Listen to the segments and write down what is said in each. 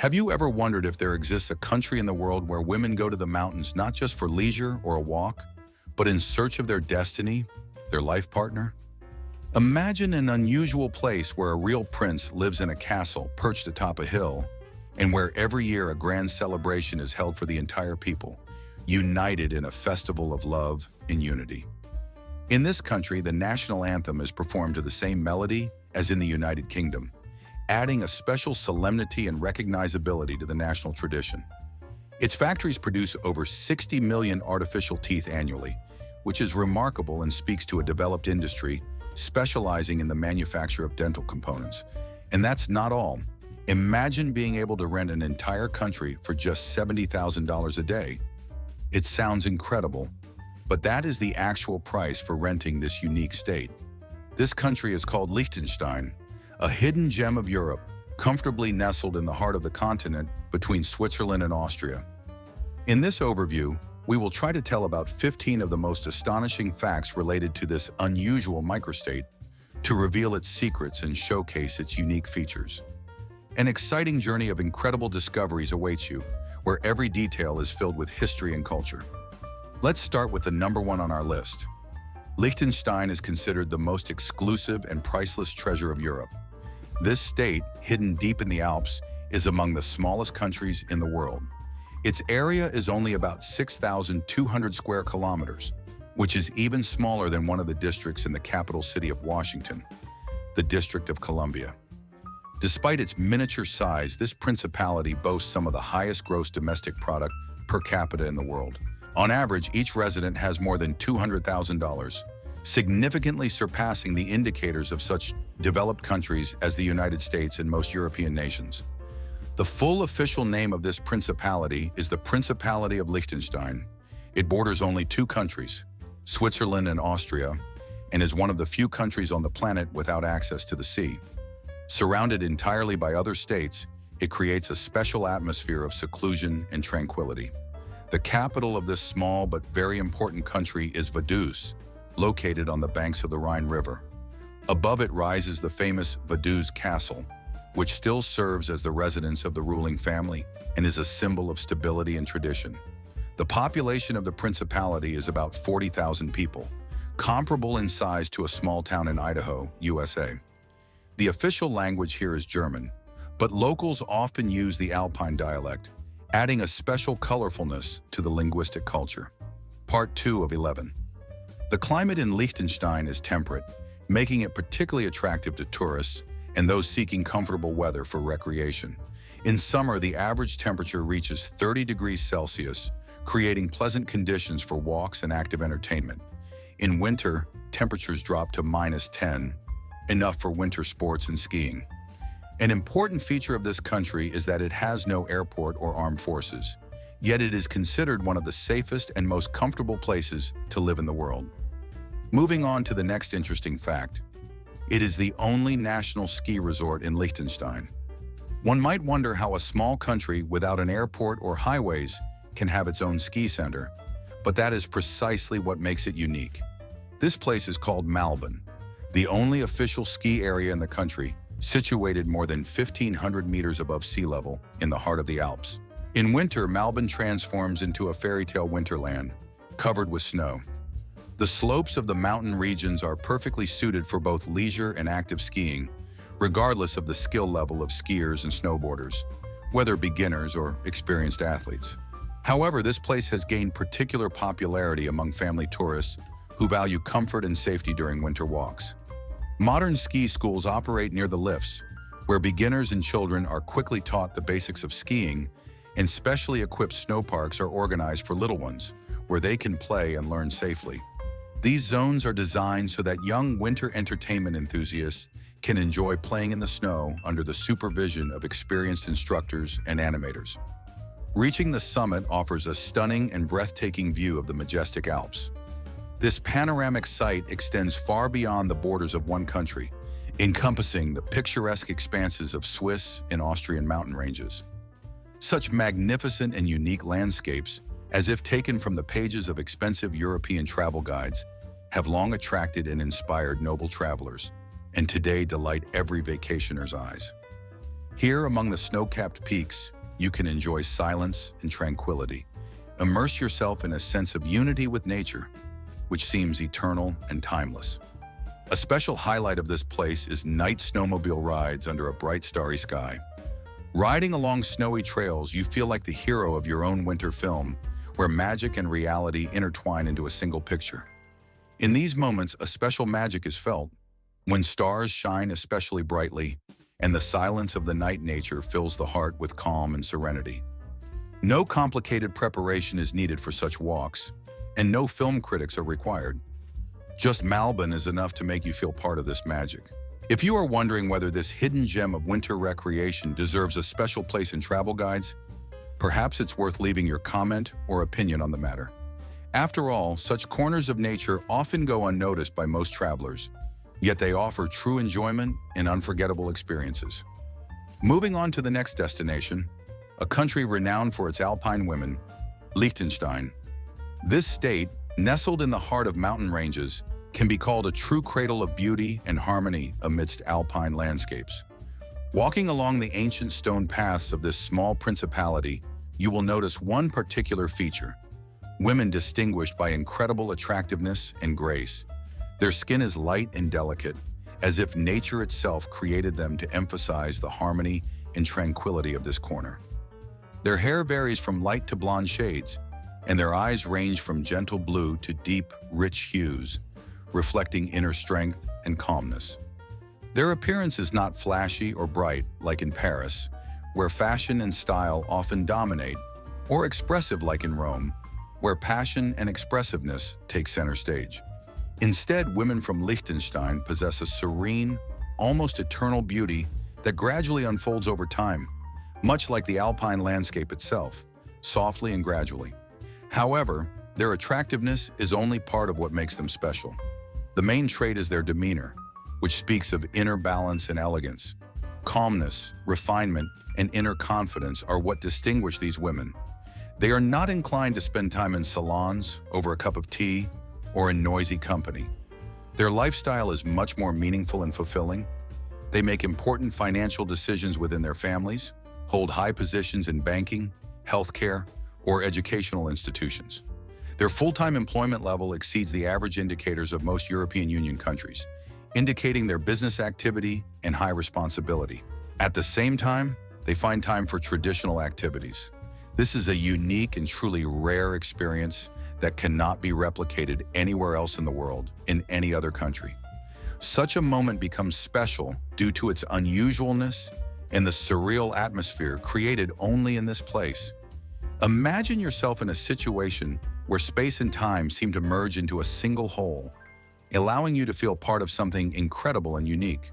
Have you ever wondered if there exists a country in the world where women go to the mountains not just for leisure or a walk, but in search of their destiny, their life partner? Imagine an unusual place where a real prince lives in a castle perched atop a hill, and where every year a grand celebration is held for the entire people, united in a festival of love and unity. In this country, the national anthem is performed to the same melody as in the United Kingdom, adding a special solemnity and recognizability to the national tradition. Its factories produce over 60 million artificial teeth annually, which is remarkable and speaks to a developed industry specializing in the manufacture of dental components. And that's not all. Imagine being able to rent an entire country for just $70,000 a day. It sounds incredible, but that is the actual price for renting this unique state. This country is called Liechtenstein, a hidden gem of Europe, comfortably nestled in the heart of the continent between Switzerland and Austria. In this overview, we will try to tell about 15 of the most astonishing facts related to this unusual microstate, to reveal its secrets and showcase its unique features. An exciting journey of incredible discoveries awaits you, where every detail is filled with history and culture. Let's start with the number one on our list. Liechtenstein is considered the most exclusive and priceless treasure of Europe. This state, hidden deep in the Alps, is among the smallest countries in the world. Its area is only about 6,200 square kilometers, which is even smaller than one of the districts in the capital city of Washington, the District of Columbia. Despite its miniature size, this principality boasts some of the highest gross domestic product per capita in the world. On average, each resident has more than $200,000, significantly surpassing the indicators of such developed countries as the United States and most European nations. The full official name of this principality is the Principality of Liechtenstein. It borders only two countries, Switzerland and Austria, and is one of the few countries on the planet without access to the sea. Surrounded entirely by other states, it creates a special atmosphere of seclusion and tranquility. The capital of this small but very important country is Vaduz, located on the banks of the Rhine River. Above it rises the famous Vaduz Castle, which still serves as the residence of the ruling family and is a symbol of stability and tradition. The population of the principality is about 40,000 people, comparable in size to a small town in Idaho, USA. The official language here is German, but locals often use the Alpine dialect, adding a special colorfulness to the linguistic culture. Part 2 of 11. The climate in Liechtenstein is temperate, making it particularly attractive to tourists and those seeking comfortable weather for recreation. In summer, the average temperature reaches 30 degrees Celsius, creating pleasant conditions for walks and active entertainment. In winter, temperatures drop to -10, enough for winter sports and skiing. An important feature of this country is that it has no airport or armed forces, yet it is considered one of the safest and most comfortable places to live in the world. Moving on to the next interesting fact. It is the only national ski resort in Liechtenstein. One might wonder how a small country without an airport or highways can have its own ski center, but that is precisely what makes it unique. This place is called Malben, the only official ski area in the country, situated more than 1,500 meters above sea level in the heart of the Alps. In winter, Malben transforms into a fairy tale winterland, covered with snow. The slopes of the mountain regions are perfectly suited for both leisure and active skiing, regardless of the skill level of skiers and snowboarders, whether beginners or experienced athletes. However, this place has gained particular popularity among family tourists who value comfort and safety during winter walks. Modern ski schools operate near the lifts, where beginners and children are quickly taught the basics of skiing, and specially equipped snow parks are organized for little ones, where they can play and learn safely. These zones are designed so that young winter entertainment enthusiasts can enjoy playing in the snow under the supervision of experienced instructors and animators. Reaching the summit offers a stunning and breathtaking view of the majestic Alps. This panoramic sight extends far beyond the borders of one country, encompassing the picturesque expanses of Swiss and Austrian mountain ranges. Such magnificent and unique landscapes, as if taken from the pages of expensive European travel guides, have long attracted and inspired noble travelers, and today delight every vacationer's eyes. Here, among the snow-capped peaks, you can enjoy silence and tranquility. Immerse yourself in a sense of unity with nature, which seems eternal and timeless. A special highlight of this place is night snowmobile rides under a bright starry sky. Riding along snowy trails, you feel like the hero of your own winter film, where magic and reality intertwine into a single picture. In these moments, a special magic is felt, when stars shine especially brightly, and the silence of the night nature fills the heart with calm and serenity. No complicated preparation is needed for such walks, and no film critics are required. Just Malbon is enough to make you feel part of this magic. If you are wondering whether this hidden gem of winter recreation deserves a special place in travel guides, perhaps it's worth leaving your comment or opinion on the matter. After all, such corners of nature often go unnoticed by most travelers, yet they offer true enjoyment and unforgettable experiences. Moving on to the next destination, a country renowned for its alpine women, Liechtenstein. This state, nestled in the heart of mountain ranges, can be called a true cradle of beauty and harmony amidst alpine landscapes. Walking along the ancient stone paths of this small principality, you will notice one particular feature: women distinguished by incredible attractiveness and grace. Their skin is light and delicate, as if nature itself created them to emphasize the harmony and tranquility of this corner. Their hair varies from light to blonde shades, and their eyes range from gentle blue to deep, rich hues, reflecting inner strength and calmness. Their appearance is not flashy or bright like in Paris, where fashion and style often dominate, or expressive like in Rome, where passion and expressiveness take center stage. Instead, women from Liechtenstein possess a serene, almost eternal beauty that gradually unfolds over time, much like the alpine landscape itself, softly and gradually. However, their attractiveness is only part of what makes them special. The main trait is their demeanor, which speaks of inner balance and elegance. Calmness, refinement, and inner confidence are what distinguish these women. They are not inclined to spend time in salons, over a cup of tea, or in noisy company. Their lifestyle is much more meaningful and fulfilling. They make important financial decisions within their families, hold high positions in banking, healthcare, or educational institutions. Their full-time employment level exceeds the average indicators of most European Union countries, indicating their business activity and high responsibility. At the same time, they find time for traditional activities. This is a unique and truly rare experience that cannot be replicated anywhere else in the world, in any other country. Such a moment becomes special due to its unusualness and the surreal atmosphere created only in this place. Imagine yourself in a situation where space and time seem to merge into a single whole, allowing you to feel part of something incredible and unique.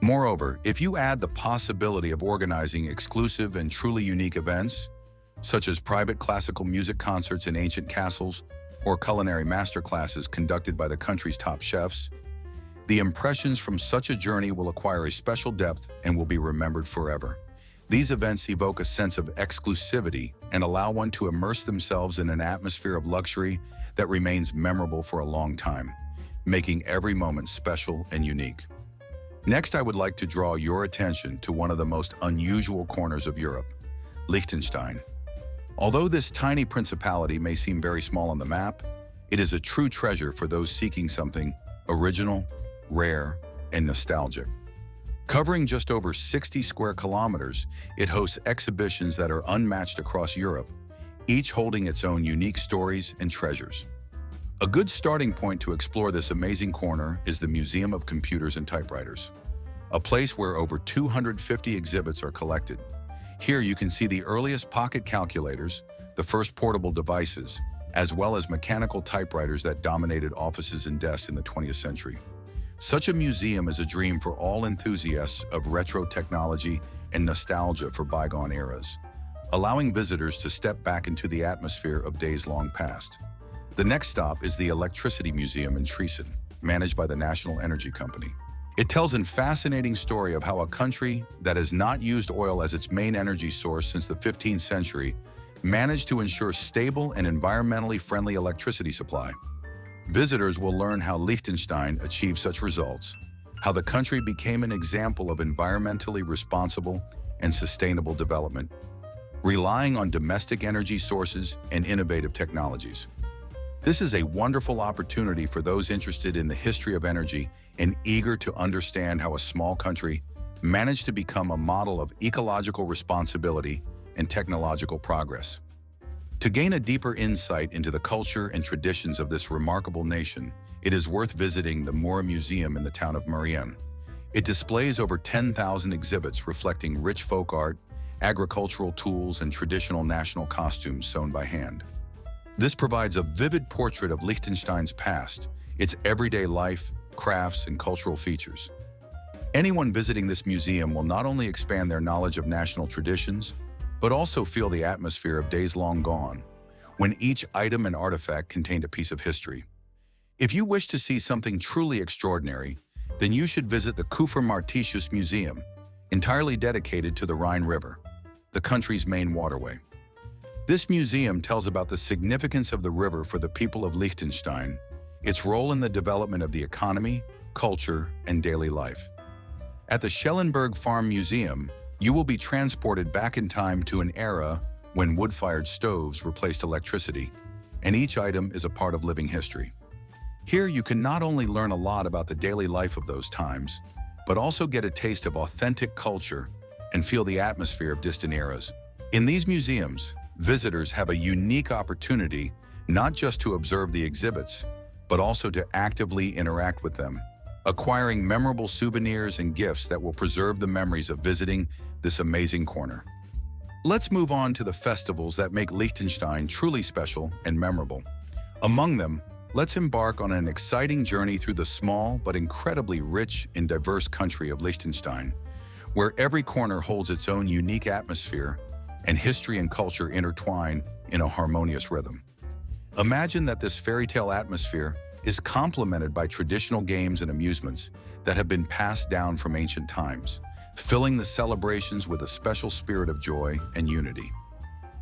Moreover, if you add the possibility of organizing exclusive and truly unique events, such as private classical music concerts in ancient castles or culinary masterclasses conducted by the country's top chefs, the impressions from such a journey will acquire a special depth and will be remembered forever. These events evoke a sense of exclusivity and allow one to immerse themselves in an atmosphere of luxury that remains memorable for a long time, making every moment special and unique. Next, I would like to draw your attention to one of the most unusual corners of Europe, Liechtenstein. Although this tiny principality may seem very small on the map, it is a true treasure for those seeking something original, rare, and nostalgic. Covering just over 60 square kilometers, it hosts exhibitions that are unmatched across Europe, each holding its own unique stories and treasures. A good starting point to explore this amazing corner is the Museum of Computers and Typewriters, a place where over 250 exhibits are collected. Here you can see the earliest pocket calculators, the first portable devices, as well as mechanical typewriters that dominated offices and desks in the 20th century. Such a museum is a dream for all enthusiasts of retro technology and nostalgia for bygone eras, allowing visitors to step back into the atmosphere of days long past. The next stop is the Electricity Museum in Triesen, managed by the National Energy Company. It tells a fascinating story of how a country that has not used oil as its main energy source since the 15th century managed to ensure stable and environmentally friendly electricity supply. Visitors will learn how Liechtenstein achieved such results, how the country became an example of environmentally responsible and sustainable development, relying on domestic energy sources and innovative technologies. This is a wonderful opportunity for those interested in the history of energy and eager to understand how a small country managed to become a model of ecological responsibility and technological progress. To gain a deeper insight into the culture and traditions of this remarkable nation, it is worth visiting the Mura Museum in the town of Marianne. It displays over 10,000 exhibits reflecting rich folk art, agricultural tools, and traditional national costumes sewn by hand. This provides a vivid portrait of Liechtenstein's past, its everyday life, crafts, and cultural features. Anyone visiting this museum will not only expand their knowledge of national traditions, but also feel the atmosphere of days long gone, when each item and artifact contained a piece of history. If you wish to see something truly extraordinary, then you should visit the Kufer-Martitius Museum, entirely dedicated to the Rhine River, the country's main waterway. This museum tells about the significance of the river for the people of Liechtenstein, its role in the development of the economy, culture, and daily life. At the Schellenberg Farm Museum, you will be transported back in time to an era when wood-fired stoves replaced electricity, and each item is a part of living history. Here you can not only learn a lot about the daily life of those times, but also get a taste of authentic culture and feel the atmosphere of distant eras. In these museums, visitors have a unique opportunity not just to observe the exhibits, but also to actively interact with them, acquiring memorable souvenirs and gifts that will preserve the memories of visiting this amazing corner. Let's move on to the festivals that make Liechtenstein truly special and memorable. Among them, let's embark on an exciting journey through the small but incredibly rich and diverse country of Liechtenstein, where every corner holds its own unique atmosphere and history and culture intertwine in a harmonious rhythm. Imagine that this fairy tale atmosphere is complemented by traditional games and amusements that have been passed down from ancient times, filling the celebrations with a special spirit of joy and unity.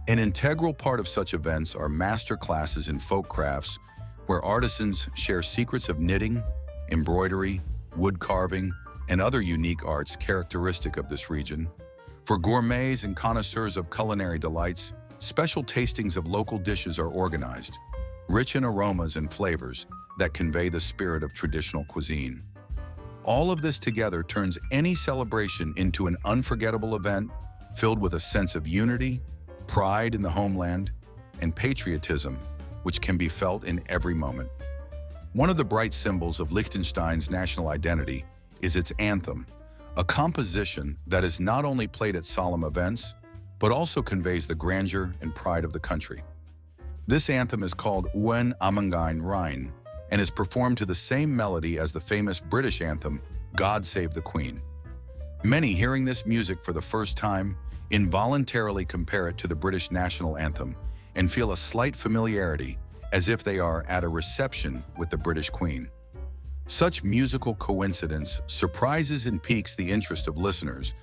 An integral part of such events are master classes in folk crafts, where artisans share secrets of knitting, embroidery, wood carving, and other unique arts characteristic of this region. For gourmets and connoisseurs of culinary delights, special tastings of local dishes are organized, rich in aromas and flavors that convey the spirit of traditional cuisine. All of this together turns any celebration into an unforgettable event filled with a sense of unity, pride in the homeland, and patriotism, which can be felt in every moment. One of the bright symbols of Liechtenstein's national identity is its anthem, a composition that is not only played at solemn events, but also conveys the grandeur and pride of the country. This anthem is called Wen Amangijn Rijn and is performed to the same melody as the famous British anthem, God Save the Queen. Many, hearing this music for the first time, involuntarily compare it to the British national anthem and feel a slight familiarity, as if they are at a reception with the British Queen. Such musical coincidence surprises and piques the interest of listeners,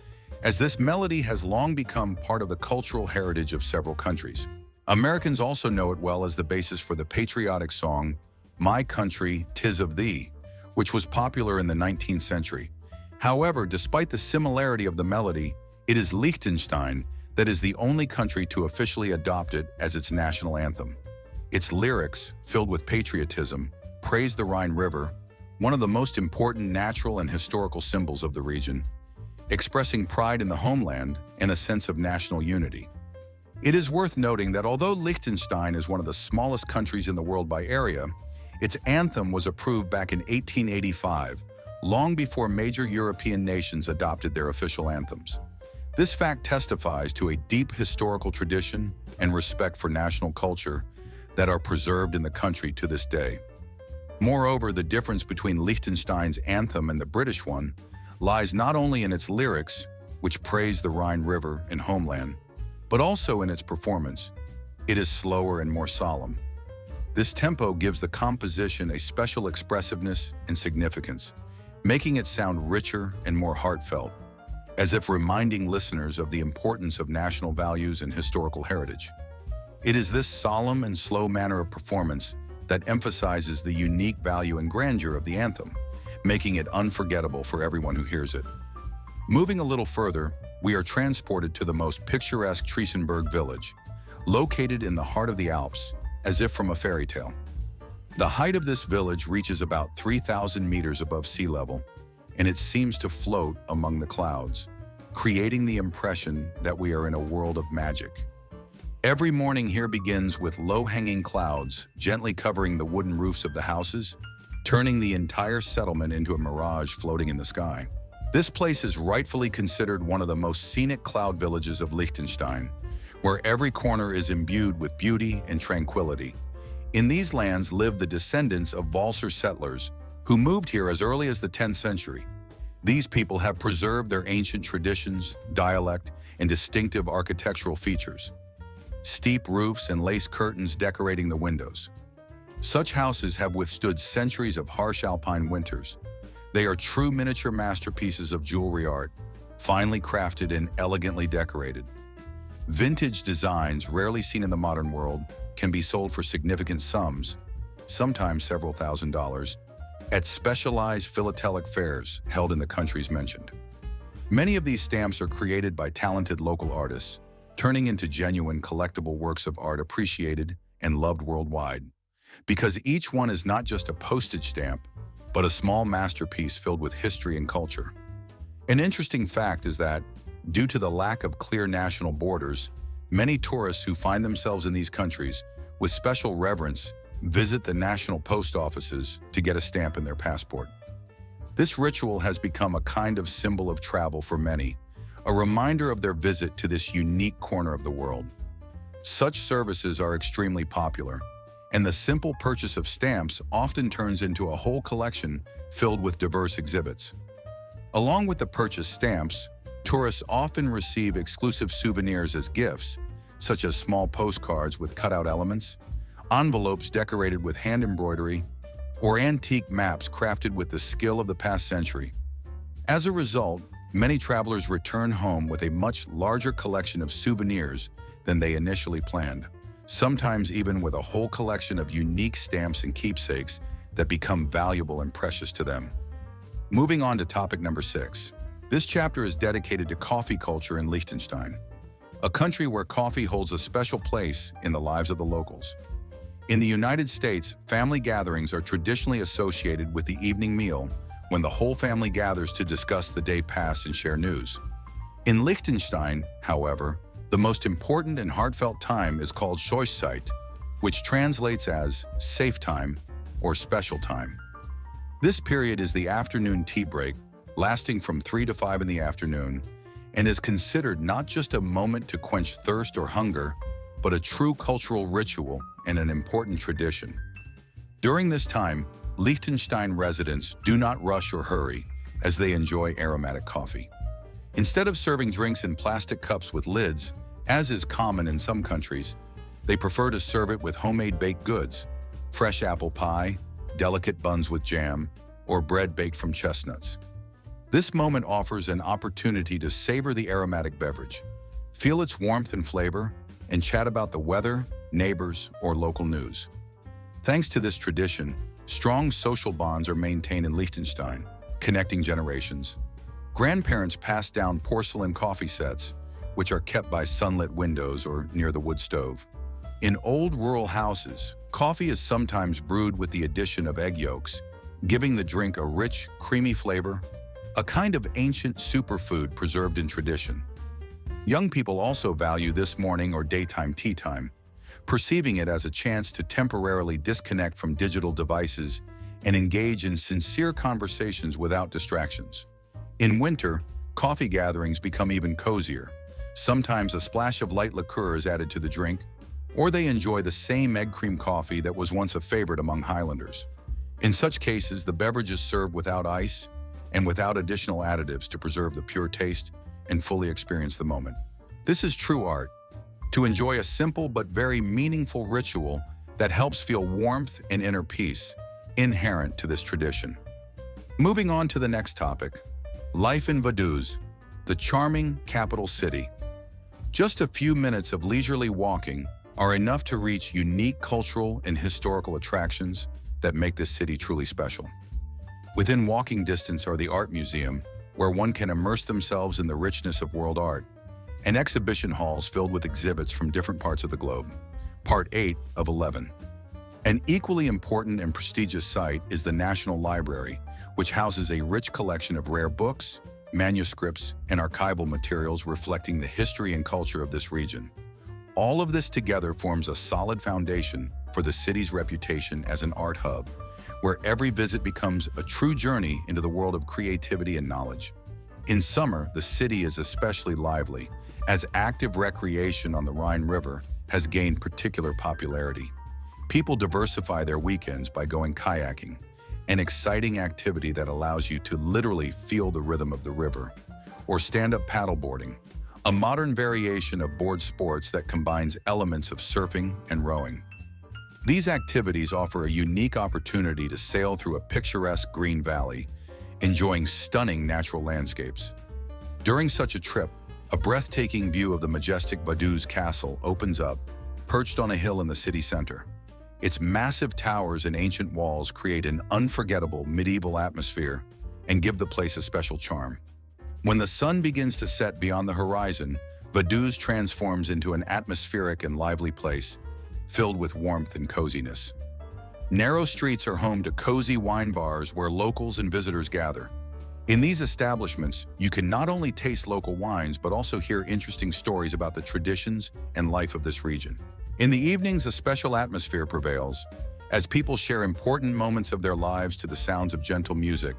as this melody has long become part of the cultural heritage of several countries. Americans also know it well as the basis for the patriotic song, My Country, 'Tis of Thee, which was popular in the 19th century. However, despite the similarity of the melody, it is Liechtenstein that is the only country to officially adopt it as its national anthem. Its lyrics, filled with patriotism, praise the Rhine River, one of the most important natural and historical symbols of the region, expressing pride in the homeland and a sense of national unity. It is worth noting that although Liechtenstein is one of the smallest countries in the world by area, its anthem was approved back in 1885, long before major European nations adopted their official anthems. This fact testifies to a deep historical tradition and respect for national culture that are preserved in the country to this day. Moreover, the difference between Liechtenstein's anthem and the British one lies not only in its lyrics, which praise the Rhine River and homeland, but also in its performance. It is slower and more solemn. This tempo gives the composition a special expressiveness and significance, making it sound richer and more heartfelt, as if reminding listeners of the importance of national values and historical heritage. It is this solemn and slow manner of performance that emphasizes the unique value and grandeur of the anthem, making it unforgettable for everyone who hears it. Moving a little further, we are transported to the most picturesque Triesenberg village, located in the heart of the Alps, as if from a fairy tale. The height of this village reaches about 3,000 meters above sea level, and it seems to float among the clouds, creating the impression that we are in a world of magic. Every morning here begins with low-hanging clouds gently covering the wooden roofs of the houses, turning the entire settlement into a mirage floating in the sky. This place is rightfully considered one of the most scenic cloud villages of Liechtenstein, where every corner is imbued with beauty and tranquility. In these lands live the descendants of Walser settlers who moved here as early as the 10th century. These people have preserved their ancient traditions, dialect, and distinctive architectural features. Steep roofs and lace curtains decorating the windows. Such houses have withstood centuries of harsh alpine winters. They are true miniature masterpieces of jewelry art, finely crafted and elegantly decorated. Vintage designs rarely seen in the modern world can be sold for significant sums, sometimes several $1,000s, at specialized philatelic fairs held in the countries mentioned. Many of these stamps are created by talented local artists, turning into genuine collectible works of art appreciated and loved worldwide. Because each one is not just a postage stamp, but a small masterpiece filled with history and culture. An interesting fact is that, due to the lack of clear national borders, many tourists who find themselves in these countries with special reverence visit the national post offices to get a stamp in their passport. This ritual has become a kind of symbol of travel for many, a reminder of their visit to this unique corner of the world. Such services are extremely popular, and the simple purchase of stamps often turns into a whole collection filled with diverse exhibits. Along with the purchased stamps, tourists often receive exclusive souvenirs as gifts, such as small postcards with cutout elements, envelopes decorated with hand embroidery, or antique maps crafted with the skill of the past century. As a result, many travelers return home with a much larger collection of souvenirs than they initially planned, sometimes even with a whole collection of unique stamps and keepsakes that become valuable and precious to them. Moving on to topic number 6. This chapter is dedicated to coffee culture in Liechtenstein, a country where coffee holds a special place in the lives of the locals. In the United States, family gatherings are traditionally associated with the evening meal when the whole family gathers to discuss the day past and share news. In Liechtenstein, however, the most important and heartfelt time is called Schoßzeit, which translates as safe time or special time. This period is the afternoon tea break, lasting from 3 to 5 in the afternoon, and is considered not just a moment to quench thirst or hunger, but a true cultural ritual and an important tradition. During this time, Liechtenstein residents do not rush or hurry as they enjoy aromatic coffee. Instead of serving drinks in plastic cups with lids, as is common in some countries, they prefer to serve it with homemade baked goods, fresh apple pie, delicate buns with jam, or bread baked from chestnuts. This moment offers an opportunity to savor the aromatic beverage, feel its warmth and flavor, and chat about the weather, neighbors, or local news. Thanks to this tradition, strong social bonds are maintained in Liechtenstein, connecting generations. Grandparents pass down porcelain coffee sets, which are kept by sunlit windows or near the wood stove. In old rural houses, coffee is sometimes brewed with the addition of egg yolks, giving the drink a rich, creamy flavor, a kind of ancient superfood preserved in tradition. Young people also value this morning or daytime tea time, perceiving it as a chance to temporarily disconnect from digital devices and engage in sincere conversations without distractions. In winter, coffee gatherings become even cozier. Sometimes a splash of light liqueur is added to the drink, or they enjoy the same egg cream coffee that was once a favorite among Highlanders. In such cases, the beverage is served without ice and without additional additives to preserve the pure taste and fully experience the moment. This is true art, to enjoy a simple but very meaningful ritual that helps feel warmth and inner peace inherent to this tradition. Moving on to the next topic, life in Vaduz, the charming capital city. Just a few minutes of leisurely walking are enough to reach unique cultural and historical attractions that make this city truly special. Within walking distance are the Art Museum, where one can immerse themselves in the richness of world art, and exhibition halls filled with exhibits from different parts of the globe. Part 8 of 11. An equally important and prestigious site is the National Library, which houses a rich collection of rare books, manuscripts, and archival materials reflecting the history and culture of this region. All of this together forms a solid foundation for the city's reputation as an art hub, where every visit becomes a true journey into the world of creativity and knowledge. In summer, the city is especially lively, as active recreation on the Rhine River has gained particular popularity. People diversify their weekends by going kayaking, an exciting activity that allows you to literally feel the rhythm of the river, or stand-up paddleboarding, a modern variation of board sports that combines elements of surfing and rowing. These activities offer a unique opportunity to sail through a picturesque green valley, enjoying stunning natural landscapes. During such a trip, a breathtaking view of the majestic Vaduz Castle opens up, perched on a hill in the city center. Its massive towers and ancient walls create an unforgettable medieval atmosphere and give the place a special charm. When the sun begins to set beyond the horizon, Vaduz transforms into an atmospheric and lively place, filled with warmth and coziness. Narrow streets are home to cozy wine bars where locals and visitors gather. In these establishments, you can not only taste local wines but also hear interesting stories about the traditions and life of this region. In the evenings, a special atmosphere prevails, as people share important moments of their lives to the sounds of gentle music,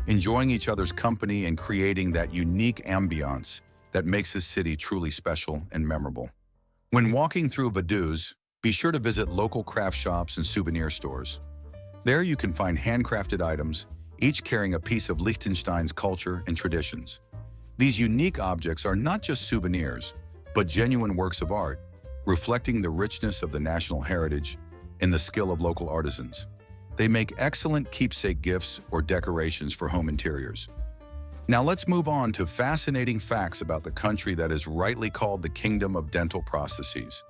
enjoying each other's company and creating that unique ambiance that makes this city truly special and memorable. When walking through Vaduz, be sure to visit local craft shops and souvenir stores. There you can find handcrafted items, each carrying a piece of Liechtenstein's culture and traditions. These unique objects are not just souvenirs, but genuine works of art, reflecting the richness of the national heritage and the skill of local artisans. They make excellent keepsake gifts or decorations for home interiors. Now let's move on to fascinating facts about the country that is rightly called the Kingdom of Dental Processes.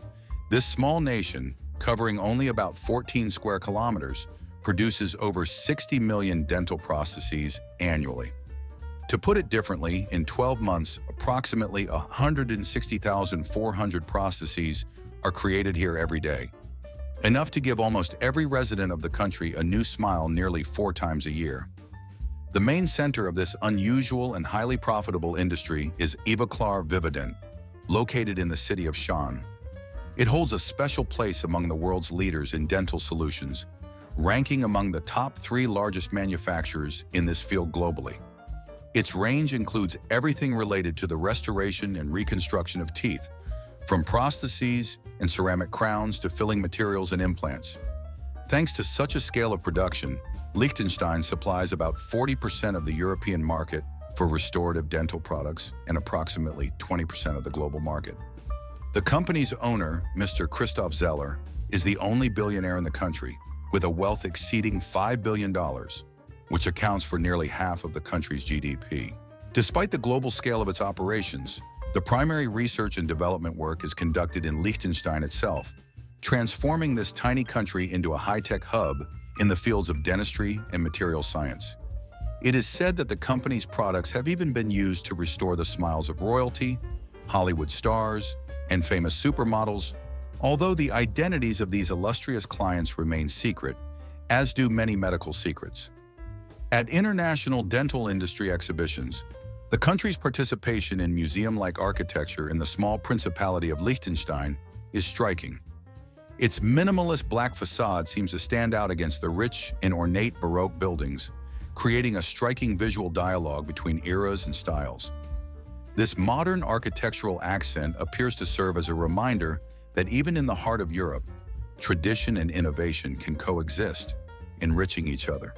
This small nation, covering only about 14 square kilometers, produces over 60 million dental processes annually. To put it differently, in 12 months, approximately 160,400 processes are created here every day, enough to give almost every resident of the country a new smile nearly 4 times a year. The main center of this unusual and highly profitable industry is Ivoclar Vivident, located in the city of Schaan. It holds a special place among the world's leaders in dental solutions, ranking among the top 3 largest manufacturers in this field globally. Its range includes everything related to the restoration and reconstruction of teeth, from prostheses and ceramic crowns to filling materials and implants. Thanks to such a scale of production, Liechtenstein supplies about 40% of the European market for restorative dental products and approximately 20% of the global market. The company's owner, Mr. Christoph Zeller, is the only billionaire in the country, with a wealth exceeding $5 billion, which accounts for nearly half of the country's GDP. Despite the global scale of its operations, the primary research and development work is conducted in Liechtenstein itself, transforming this tiny country into a high-tech hub in the fields of dentistry and material science. It is said that the company's products have even been used to restore the smiles of royalty, Hollywood stars, and famous supermodels, although the identities of these illustrious clients remain secret, as do many medical secrets. At international dental industry exhibitions, the country's participation in museum-like architecture in the small Principality of Liechtenstein is striking. Its minimalist black facade seems to stand out against the rich and ornate Baroque buildings, creating a striking visual dialogue between eras and styles. This modern architectural accent appears to serve as a reminder that even in the heart of Europe, tradition and innovation can coexist, enriching each other.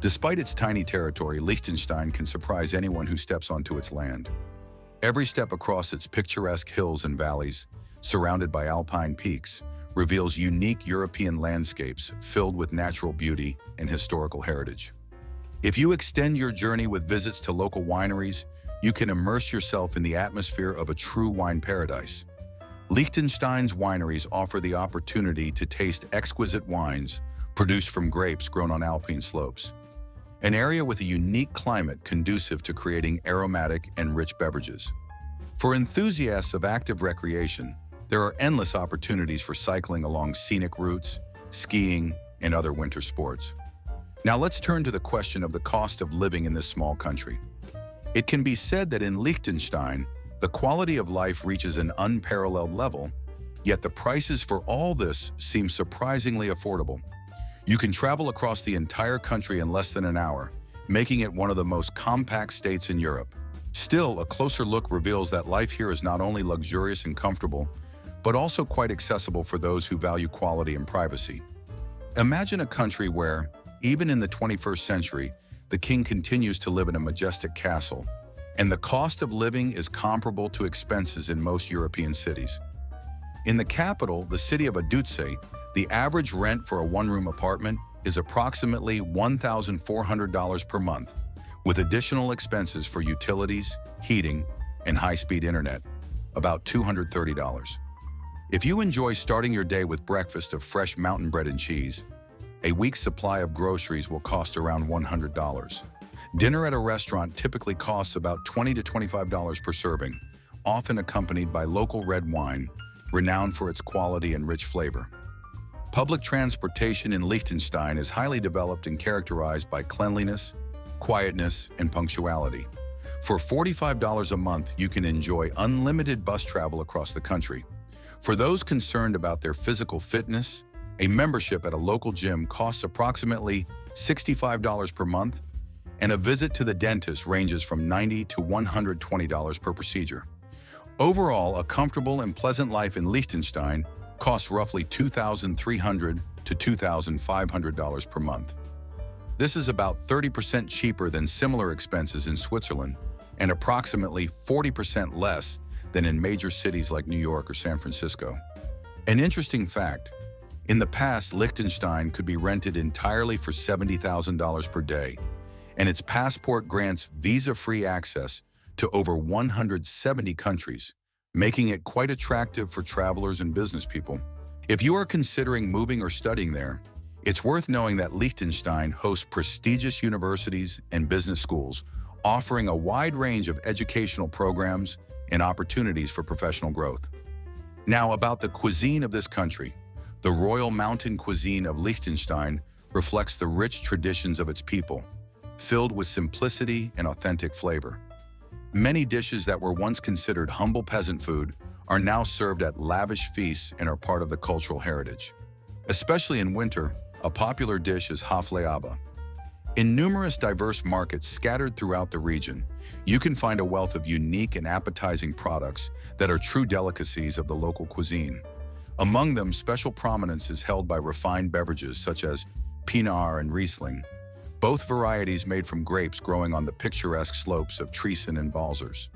Despite its tiny territory, Liechtenstein can surprise anyone who steps onto its land. Every step across its picturesque hills and valleys, surrounded by alpine peaks, reveals unique European landscapes filled with natural beauty and historical heritage. If you extend your journey with visits to local wineries, you can immerse yourself in the atmosphere of a true wine paradise. Liechtenstein's wineries offer the opportunity to taste exquisite wines produced from grapes grown on alpine slopes. an area with a unique climate conducive to creating aromatic and rich beverages. For enthusiasts of active recreation, there are endless opportunities for cycling along scenic routes, skiing, and other winter sports. Now let's turn to the question of the cost of living in this small country. It can be said that in Liechtenstein, the quality of life reaches an unparalleled level, yet the prices for all this seem surprisingly affordable. You can travel across the entire country in less than an hour, making it one of the most compact states in Europe. Still, a closer look reveals that life here is not only luxurious and comfortable, but also quite accessible for those who value quality and privacy. Imagine a country where, even in the 21st century, the king continues to live in a majestic castle, and the cost of living is comparable to expenses in most European cities. In the capital, the city of Liechtenstein, the average rent for a one-room apartment is approximately $1,400 per month, with additional expenses for utilities, heating, and high-speed internet, about $230. If you enjoy starting your day with breakfast of fresh mountain bread and cheese, a week's supply of groceries will cost around $100. Dinner at a restaurant typically costs about $20 to $25 per serving, often accompanied by local red wine, renowned for its quality and rich flavor. Public transportation in Liechtenstein is highly developed and characterized by cleanliness, quietness, and punctuality. For $45 a month, you can enjoy unlimited bus travel across the country. For those concerned about their physical fitness, a membership at a local gym costs approximately $65 per month, and a visit to the dentist ranges from $90 to $120 per procedure. Overall, a comfortable and pleasant life in Liechtenstein costs roughly $2,300 to $2,500 per month. This is about 30% cheaper than similar expenses in Switzerland and approximately 40% less than in major cities like New York or San Francisco. An interesting fact, in the past, Liechtenstein could be rented entirely for $70,000 per day, and its passport grants visa-free access to over 170 countries, making it quite attractive for travelers and business people. If you are considering moving or studying there, it's worth knowing that Liechtenstein hosts prestigious universities and business schools, offering a wide range of educational programs and opportunities for professional growth. Now, about the cuisine of this country. The Royal Mountain cuisine of Liechtenstein reflects the rich traditions of its people, filled with simplicity and authentic flavor. Many dishes that were once considered humble peasant food are now served at lavish feasts and are part of the cultural heritage. Especially in winter, a popular dish is hafleaba. In numerous diverse markets scattered throughout the region, you can find a wealth of unique and appetizing products that are true delicacies of the local cuisine. Among them, special prominence is held by refined beverages such as Pinar and Riesling, both varieties made from grapes growing on the picturesque slopes of Triesen and Balzers.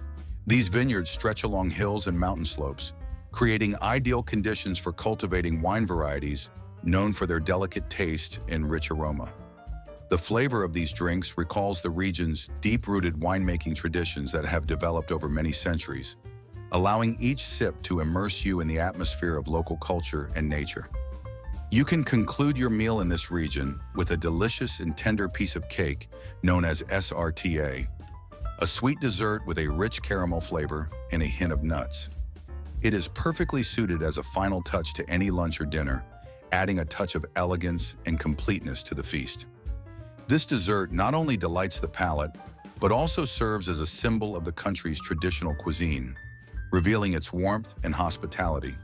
These vineyards stretch along hills and mountain slopes, creating ideal conditions for cultivating wine varieties known for their delicate taste and rich aroma. The flavor of these drinks recalls the region's deep-rooted winemaking traditions that have developed over many centuries, allowing each sip to immerse you in the atmosphere of local culture and nature. You can conclude your meal in this region with a delicious and tender piece of cake known as SRTA, a sweet dessert with a rich caramel flavor and a hint of nuts. It is perfectly suited as a final touch to any lunch or dinner, adding a touch of elegance and completeness to the feast. This dessert not only delights the palate, but also serves as a symbol of the country's traditional cuisine, revealing its warmth and hospitality.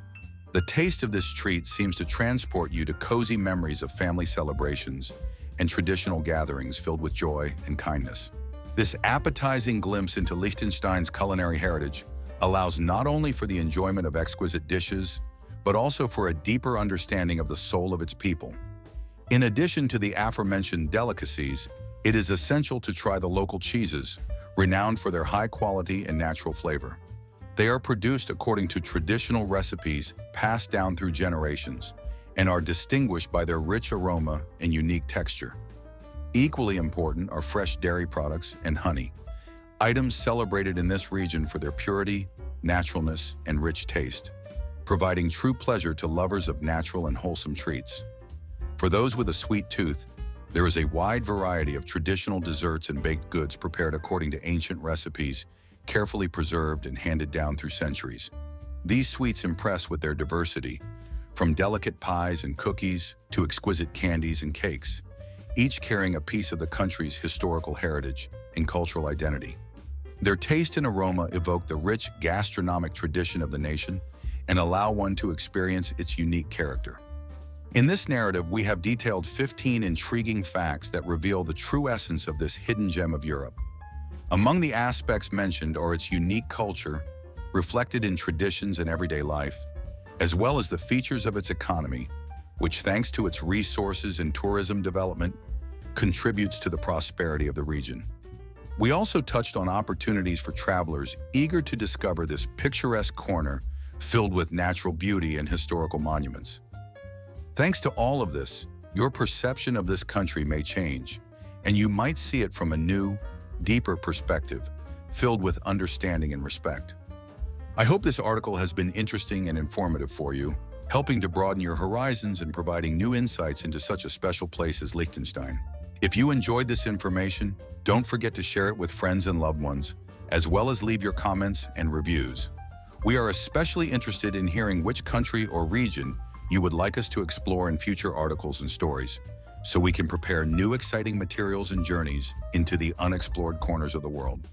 The taste of this treat seems to transport you to cozy memories of family celebrations and traditional gatherings filled with joy and kindness. This appetizing glimpse into Liechtenstein's culinary heritage allows not only for the enjoyment of exquisite dishes, but also for a deeper understanding of the soul of its people. In addition to the aforementioned delicacies, it is essential to try the local cheeses, renowned for their high quality and natural flavor. They are produced according to traditional recipes passed down through generations and are distinguished by their rich aroma and unique texture. Equally important are fresh dairy products and honey, items celebrated in this region for their purity, naturalness, and rich taste, providing true pleasure to lovers of natural and wholesome treats. For those with a sweet tooth, There is a wide variety of traditional desserts and baked goods prepared according to ancient recipes, carefully preserved and handed down through centuries. These sweets impress with their diversity, from delicate pies and cookies to exquisite candies and cakes, each carrying a piece of the country's historical heritage and cultural identity. Their taste and aroma evoke the rich gastronomic tradition of the nation and allow one to experience its unique character. In this narrative, we have detailed 15 intriguing facts that reveal the true essence of this hidden gem of Europe. Among the aspects mentioned are its unique culture, reflected in traditions and everyday life, as well as the features of its economy, which, thanks to its resources and tourism development, contributes to the prosperity of the region. We also touched on opportunities for travelers eager to discover this picturesque corner filled with natural beauty and historical monuments. Thanks to all of this, your perception of this country may change, and you might see it from a new, deeper perspective, filled with understanding and respect. I hope this article has been interesting and informative for you, helping to broaden your horizons and providing new insights into such a special place as Liechtenstein. If you enjoyed this information, don't forget to share it with friends and loved ones, as well as leave your comments and reviews. We are especially interested in hearing which country or region you would like us to explore in future articles and stories, so we can prepare new exciting materials and journeys into the unexplored corners of the world.